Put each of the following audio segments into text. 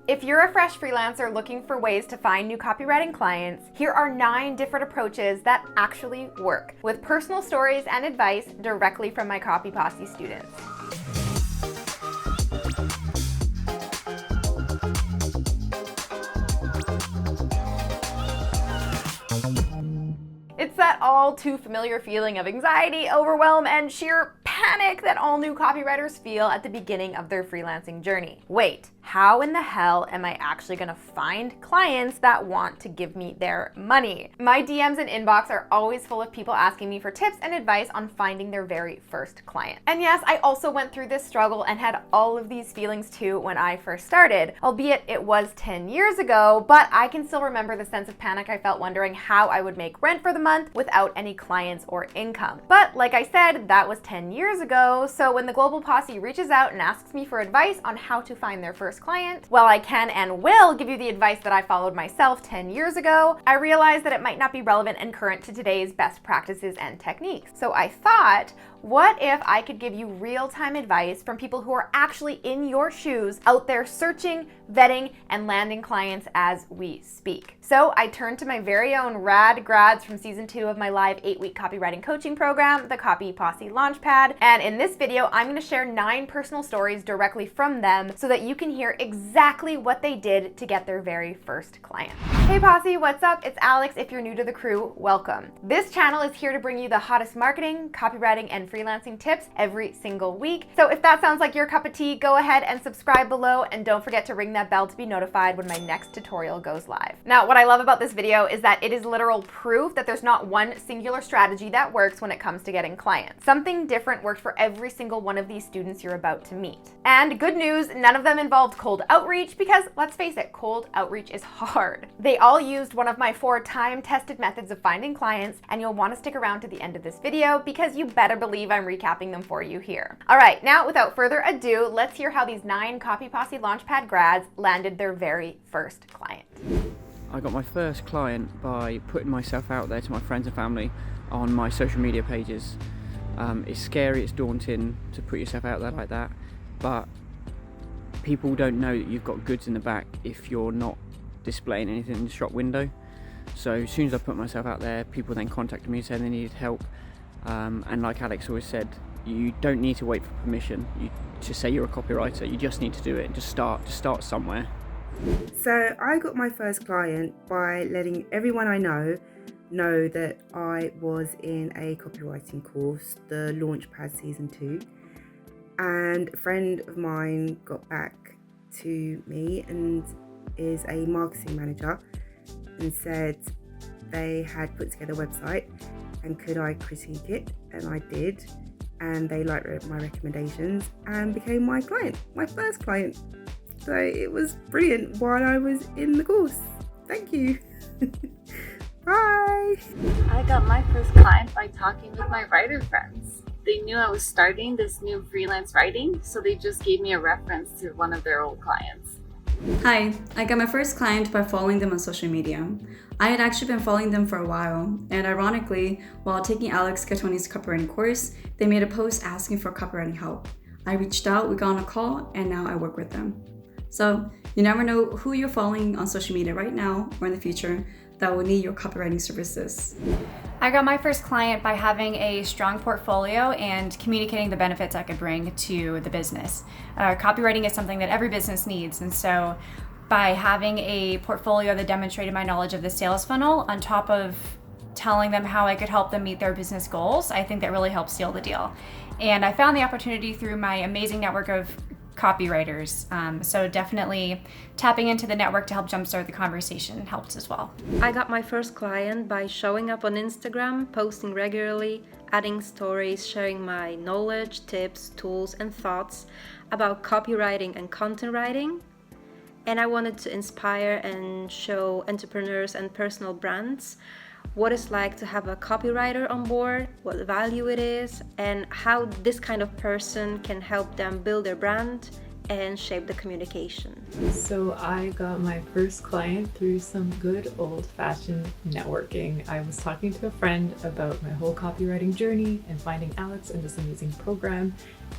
If you're a fresh freelancer looking for ways to find new copywriting clients, here are 9 different approaches that actually work, with personal stories and advice directly from my Copy Posse students. It's that all too familiar feeling of anxiety, overwhelm, and sheer panic that all new copywriters feel at the beginning of their freelancing journey. Wait, how in the hell am I actually gonna find clients that want to give me their money? My DMs and inbox are always full of people asking me for tips and advice on finding their very first client. And yes, I also went through this struggle and had all of these feelings too when I first started, albeit it was 10 years ago, but I can still remember the sense of panic I felt wondering how I would make rent for the month without any clients or income. But like I said, that was 10 years ago, so when the Global Posse reaches out and asks me for advice on how to find their first client, while I can and will give you the advice that I followed myself 10 years ago, I realized that it might not be relevant and current to today's best practices and techniques. So I thought, what if I could give you real-time advice from people who are actually in your shoes, out there searching, vetting, and landing clients as we speak? So I turned to my very own rad grads from season 2 of my live 8-week copywriting coaching program, the Copy Posse Launchpad. And in this video, I'm gonna share 9 personal stories directly from them so that you can hear exactly what they did to get their very first client. Hey Posse, what's up? It's Alex. If you're new to the crew, welcome. This channel is here to bring you the hottest marketing, copywriting, and freelancing tips every single week. So if that sounds like your cup of tea, go ahead and subscribe below, and don't forget to ring that bell to be notified when my next tutorial goes live. Now, what I love about this video is that it is literal proof that there's not one singular strategy that works when it comes to getting clients. Something different worked for every single one of these students you're about to meet. And good news, none of them involved cold outreach because, let's face it, cold outreach is hard. They all used one of my 4 time-tested methods of finding clients, and you'll want to stick around to the end of this video because you better believe I'm recapping them for you here. All right, now without further ado, let's hear how these 9 Copy Posse Launchpad grads landed their very first client. I got my first client by putting myself out there to my friends and family on my social media pages. It's scary, it's daunting to put yourself out there like that, but people don't know that you've got goods in the back if you're not displaying anything in the shop window. So as soon as I put myself out there, people then contacted me saying they needed help. And like Alex always said, you don't need to wait for permission to say you're a copywriter. You just need to do it. Just start somewhere. So I got my first client by letting everyone I know that I was in a copywriting course, the Launchpad Season 2. And a friend of mine got back to me and is a marketing manager and said they had put together a website and could I critique it, and I did, and they liked my recommendations and became my client, my first client. So it was brilliant while I was in the course. Thank you. Bye. I got my first client by talking with my writer friends. They knew I was starting this new freelance writing, so they just gave me a reference to one of their old clients. Hi, I got my first client by following them on social media. I had actually been following them for a while, and ironically, while taking Alex Catoni's copywriting course, they made a post asking for copywriting help. I reached out, we got on a call, and now I work with them. So you never know who you're following on social media right now or in the future that will need your copywriting services. I got my first client by having a strong portfolio and communicating the benefits I could bring to the business. Copywriting is something that every business needs, and so by having a portfolio that demonstrated my knowledge of the sales funnel on top of telling them how I could help them meet their business goals, I think that really helped seal the deal. And I found the opportunity through my amazing network of copywriters. So definitely tapping into the network to help jumpstart the conversation helped as well. I got my first client by showing up on Instagram, posting regularly, adding stories, sharing my knowledge, tips, tools, and thoughts about copywriting and content writing. And I wanted to inspire and show entrepreneurs and personal brands what it's like to have a copywriter on board, what value it is, and how this kind of person can help them build their brand and shape the communication. So I got my first client through some good old-fashioned networking. I was talking to a friend about my whole copywriting journey and finding Alex and this amazing program,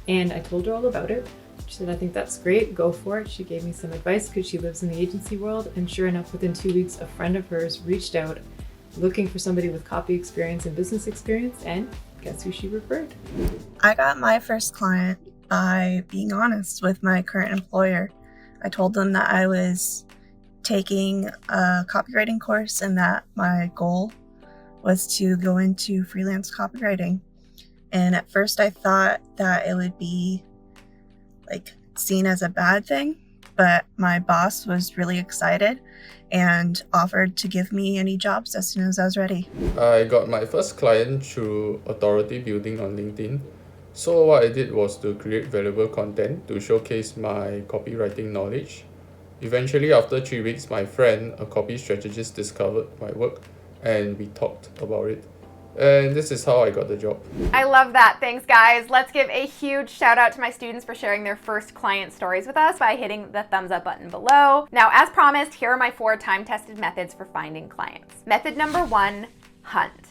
and I told her all about it. She said, I think that's great, go for it. She gave me some advice because she lives in the agency world, and sure enough, within 2 weeks, a friend of hers reached out looking for somebody with copy experience and business experience, and guess who she referred? I got my first client by being honest with my current employer. I told them that I was taking a copywriting course and that my goal was to go into freelance copywriting. And at first I thought that it would be seen as a bad thing, but my boss was really excited and offered to give me any jobs as soon as I was ready. I got my first client through authority building on LinkedIn. So what I did was to create valuable content to showcase my copywriting knowledge. Eventually, after 3 weeks, my friend, a copy strategist, discovered my work and we talked about it. And this is how I got the job. I love that. Thanks, guys. Let's give a huge shout out to my students for sharing their first client stories with us by hitting the thumbs up button below. Now, as promised, here are my 4 time-tested methods for finding clients. Method number 1, hunt.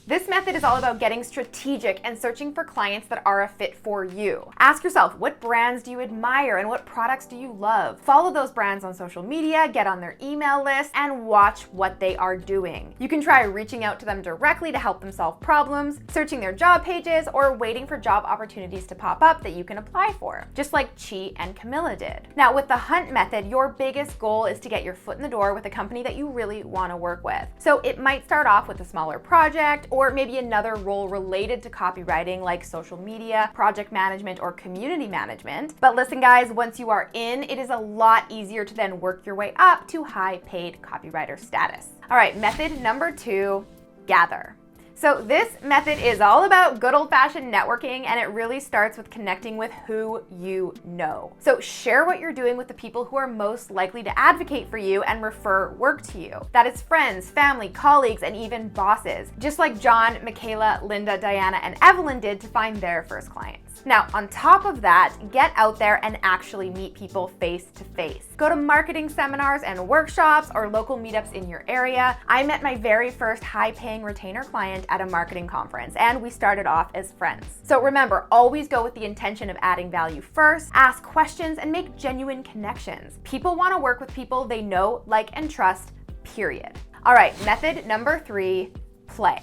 This method is all about getting strategic and searching for clients that are a fit for you. Ask yourself, what brands do you admire and what products do you love? Follow those brands on social media, get on their email list, and watch what they are doing. You can try reaching out to them directly to help them solve problems, searching their job pages, or waiting for job opportunities to pop up that you can apply for, just like Chi and Camilla did. Now, with the hunt method, your biggest goal is to get your foot in the door with a company that you really want to work with. So it might start off with a smaller project, or maybe another role related to copywriting like social media, project management, or community management. But listen, guys, once you are in, it is a lot easier to then work your way up to high-paid copywriter status. All right, method number 2, gather. So this method is all about good old-fashioned networking, and it really starts with connecting with who you know. So share what you're doing with the people who are most likely to advocate for you and refer work to you. That is friends, family, colleagues, and even bosses, just like John, Michaela, Linda, Diana, and Evelyn did to find their first clients. Now, on top of that, get out there and actually meet people face to face. Go to marketing seminars and workshops or local meetups in your area. I met my very first high-paying retainer client at a marketing conference, and we started off as friends. So remember, always go with the intention of adding value first, ask questions, and make genuine connections. People want to work with people they know, like, and trust, period. All right, method number 3, play.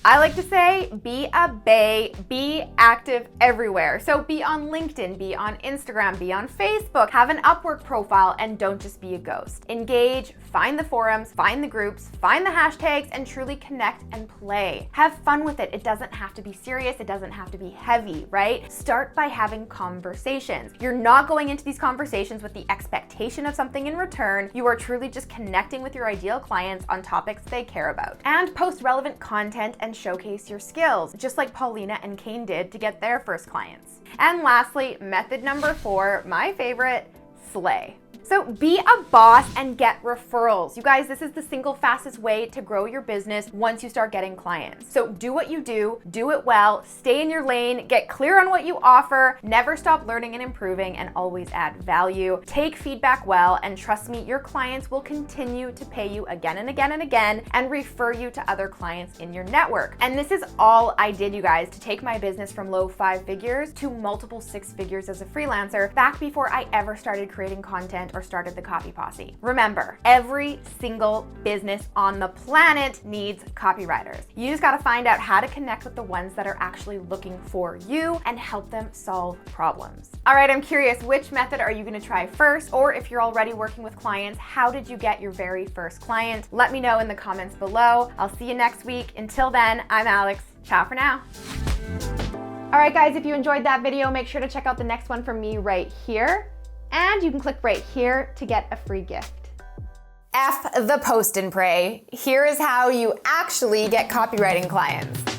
I like to say, be a bae, be active everywhere. So be on LinkedIn, be on Instagram, be on Facebook, have an Upwork profile, and don't just be a ghost. Engage, find the forums, find the groups, find the hashtags, and truly connect and play. Have fun with it. It doesn't have to be serious. It doesn't have to be heavy, right? Start by having conversations. You're not going into these conversations with the expectation of something in return. You are truly just connecting with your ideal clients on topics they care about. And post relevant content and showcase your skills, just like Paulina and Kane did to get their first clients. And lastly, method number 4, my favorite, slay. So be a boss and get referrals. You guys, this is the single fastest way to grow your business once you start getting clients. So do what you do it well, stay in your lane, get clear on what you offer, never stop learning and improving, and always add value. Take feedback well, and trust me, your clients will continue to pay you again and again and again and refer you to other clients in your network. And this is all I did, you guys, to take my business from low 5 figures to multiple 6 figures as a freelancer back before I ever started creating content or started the Copy Posse. Remember, every single business on the planet needs copywriters. You just gotta find out how to connect with the ones that are actually looking for you and help them solve problems. All right, I'm curious, which method are you gonna try first? Or if you're already working with clients, how did you get your very first client? Let me know in the comments below. I'll see you next week. Until then, I'm Alex. Ciao for now. All right, guys, if you enjoyed that video, make sure to check out the next one from me right here. And you can click right here to get a free gift. F the post and pray. Here is how you actually get copywriting clients.